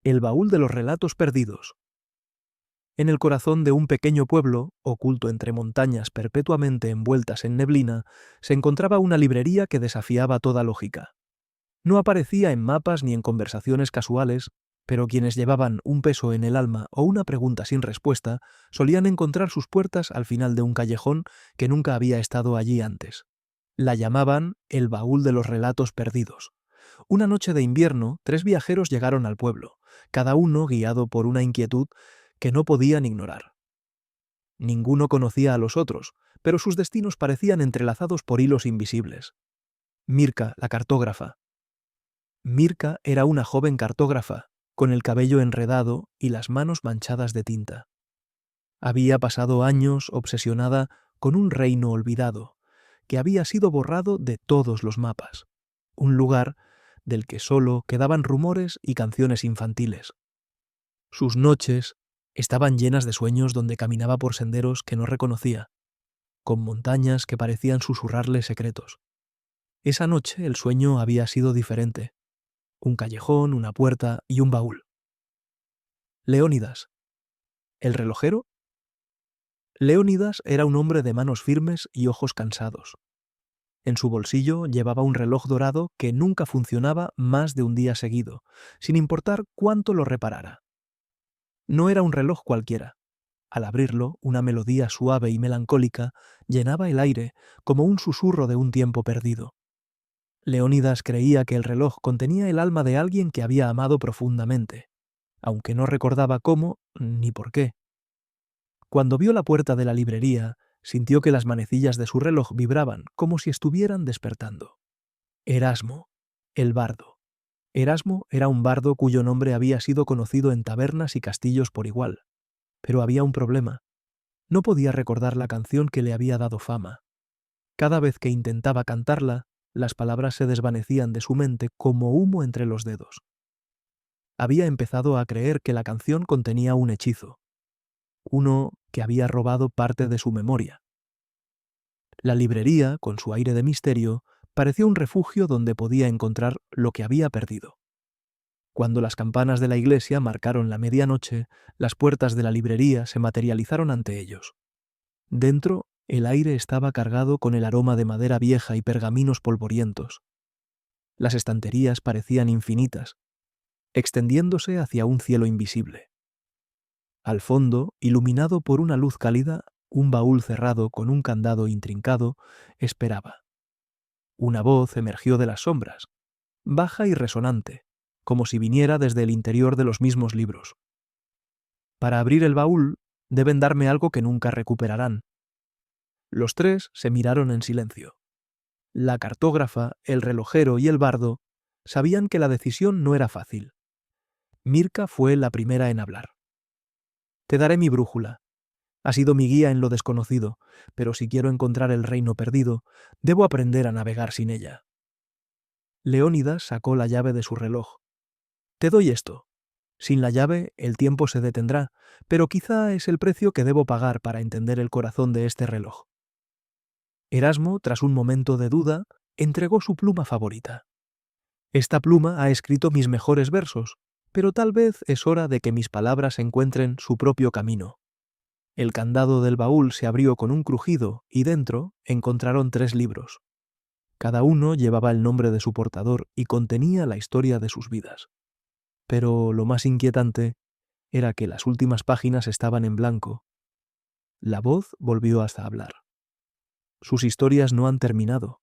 El baúl de los relatos perdidos. En el corazón de un pequeño pueblo, oculto entre montañas perpetuamente envueltas en neblina, se encontraba una librería que desafiaba toda lógica. No aparecía en mapas ni en conversaciones casuales, pero quienes llevaban un peso en el alma o una pregunta sin respuesta solían encontrar sus puertas al final de un callejón que nunca había estado allí antes. La llamaban el baúl de los relatos perdidos. Una noche de invierno, 3 viajeros llegaron al pueblo, cada uno guiado por una inquietud que no podían ignorar. Ninguno conocía a los otros, pero sus destinos parecían entrelazados por hilos invisibles. Mirka, la cartógrafa. Mirka era una joven cartógrafa, con el cabello enredado y las manos manchadas de tinta. Había pasado años obsesionada con un reino olvidado, que había sido borrado de todos los mapas. Un lugar del que solo quedaban rumores y canciones infantiles. Sus noches estaban llenas de sueños donde caminaba por senderos que no reconocía, con montañas que parecían susurrarle secretos. Esa noche el sueño había sido diferente. Un callejón, una puerta y un baúl. Leónidas. ¿El relojero? Leónidas era un hombre de manos firmes y ojos cansados. En su bolsillo llevaba un reloj dorado que nunca funcionaba más de un día seguido, sin importar cuánto lo reparara. No era un reloj cualquiera. Al abrirlo, una melodía suave y melancólica llenaba el aire como un susurro de un tiempo perdido. Leónidas creía que el reloj contenía el alma de alguien que había amado profundamente, aunque no recordaba cómo ni por qué. Cuando vio la puerta de la librería, sintió que las manecillas de su reloj vibraban como si estuvieran despertando. Erasmo, el bardo. Erasmo era un bardo cuyo nombre había sido conocido en tabernas y castillos por igual. Pero había un problema. No podía recordar la canción que le había dado fama. Cada vez que intentaba cantarla, las palabras se desvanecían de su mente como humo entre los dedos. Había empezado a creer que la canción contenía un hechizo, uno que había robado parte de su memoria. La librería, con su aire de misterio, parecía un refugio donde podía encontrar lo que había perdido. Cuando las campanas de la iglesia marcaron la medianoche, las puertas de la librería se materializaron ante ellos. Dentro, el aire estaba cargado con el aroma de madera vieja y pergaminos polvorientos. Las estanterías parecían infinitas, extendiéndose hacia un cielo invisible. Al fondo, iluminado por una luz cálida, un baúl cerrado con un candado intrincado esperaba. Una voz emergió de las sombras, baja y resonante, como si viniera desde el interior de los mismos libros. Para abrir el baúl, deben darme algo que nunca recuperarán. Los 3 se miraron en silencio. La cartógrafa, el relojero y el bardo sabían que la decisión no era fácil. Mirka fue la primera en hablar. Te daré mi brújula. Ha sido mi guía en lo desconocido, pero si quiero encontrar el reino perdido, debo aprender a navegar sin ella. Leónidas sacó la llave de su reloj. Te doy esto. Sin la llave, el tiempo se detendrá, pero quizá es el precio que debo pagar para entender el corazón de este reloj. Erasmo, tras un momento de duda, entregó su pluma favorita. Esta pluma ha escrito mis mejores versos, pero tal vez es hora de que mis palabras encuentren su propio camino. El candado del baúl se abrió con un crujido y dentro encontraron 3 libros. Cada uno llevaba el nombre de su portador y contenía la historia de sus vidas. Pero lo más inquietante era que las últimas páginas estaban en blanco. La voz volvió hasta hablar. Sus historias no han terminado.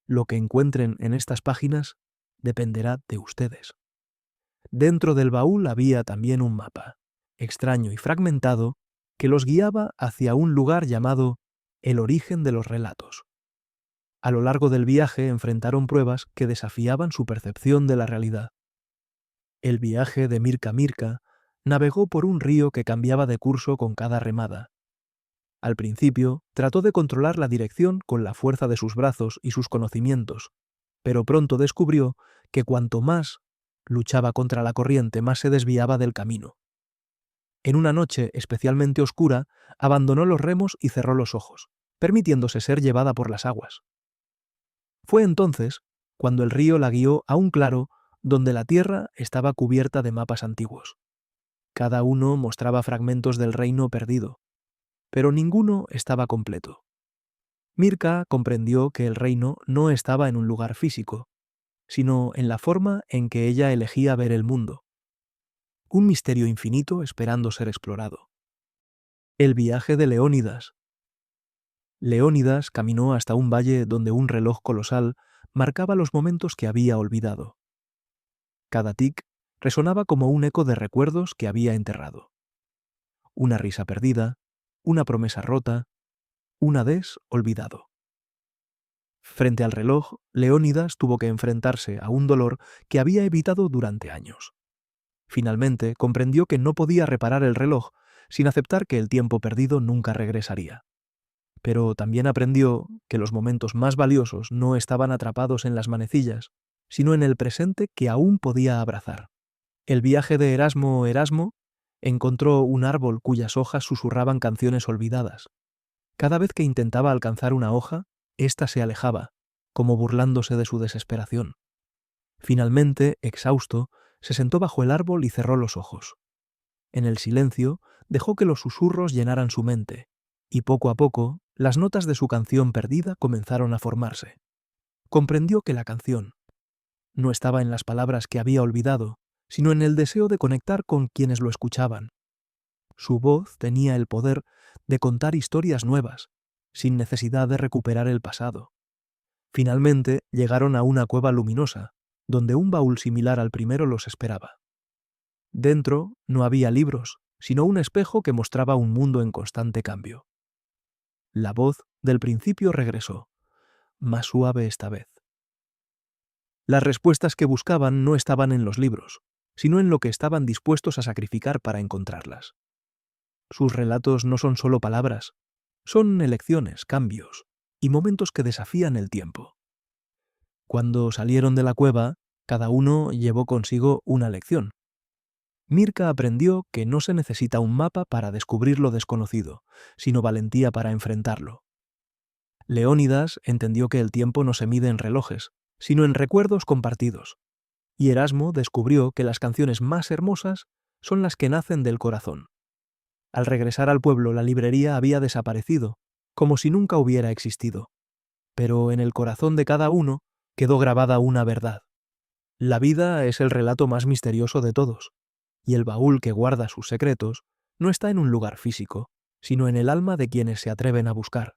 Lo que encuentren en estas páginas dependerá de ustedes. Dentro del baúl había también un mapa, extraño y fragmentado, que los guiaba hacia un lugar llamado el origen de los relatos. A lo largo del viaje enfrentaron pruebas que desafiaban su percepción de la realidad. El viaje de Mirka Mirka navegó por un río que cambiaba de curso con cada remada. Al principio, trató de controlar la dirección con la fuerza de sus brazos y sus conocimientos, pero pronto descubrió que cuanto más luchaba contra la corriente, más se desviaba del camino. En una noche especialmente oscura, abandonó los remos y cerró los ojos, permitiéndose ser llevada por las aguas. Fue entonces cuando el río la guió a un claro donde la tierra estaba cubierta de mapas antiguos. Cada uno mostraba fragmentos del reino perdido, pero ninguno estaba completo. Mirka comprendió que el reino no estaba en un lugar físico, sino en la forma en que ella elegía ver el mundo. Un misterio infinito esperando ser explorado. El viaje de Leónidas. Leónidas caminó hasta un valle donde un reloj colosal marcaba los momentos que había olvidado. Cada tic resonaba como un eco de recuerdos que había enterrado. Una risa perdida, una promesa rota, un adés olvidado. Frente al reloj, Leónidas tuvo que enfrentarse a un dolor que había evitado durante años. Finalmente comprendió que no podía reparar el reloj sin aceptar que el tiempo perdido nunca regresaría. Pero también aprendió que los momentos más valiosos no estaban atrapados en las manecillas, sino en el presente que aún podía abrazar. El viaje de Erasmo encontró un árbol cuyas hojas susurraban canciones olvidadas. Cada vez que intentaba alcanzar una hoja, ésta se alejaba, como burlándose de su desesperación. Finalmente, exhausto, se sentó bajo el árbol y cerró los ojos. En el silencio, dejó que los susurros llenaran su mente, y poco a poco, las notas de su canción perdida comenzaron a formarse. Comprendió que la canción no estaba en las palabras que había olvidado, sino en el deseo de conectar con quienes lo escuchaban. Su voz tenía el poder de contar historias nuevas, sin necesidad de recuperar el pasado. Finalmente llegaron a una cueva luminosa, donde un baúl similar al primero los esperaba. Dentro no había libros, sino un espejo que mostraba un mundo en constante cambio. La voz del principio regresó, más suave esta vez. Las respuestas que buscaban no estaban en los libros, sino en lo que estaban dispuestos a sacrificar para encontrarlas. Sus relatos no son solo palabras, son elecciones, cambios y momentos que desafían el tiempo. Cuando salieron de la cueva, cada uno llevó consigo una lección. Mirka aprendió que no se necesita un mapa para descubrir lo desconocido, sino valentía para enfrentarlo. Leónidas entendió que el tiempo no se mide en relojes, sino en recuerdos compartidos. Y Erasmo descubrió que las canciones más hermosas son las que nacen del corazón. Al regresar al pueblo, la librería había desaparecido, como si nunca hubiera existido. Pero en el corazón de cada uno quedó grabada una verdad. La vida es el relato más misterioso de todos, y el baúl que guarda sus secretos no está en un lugar físico, sino en el alma de quienes se atreven a buscar.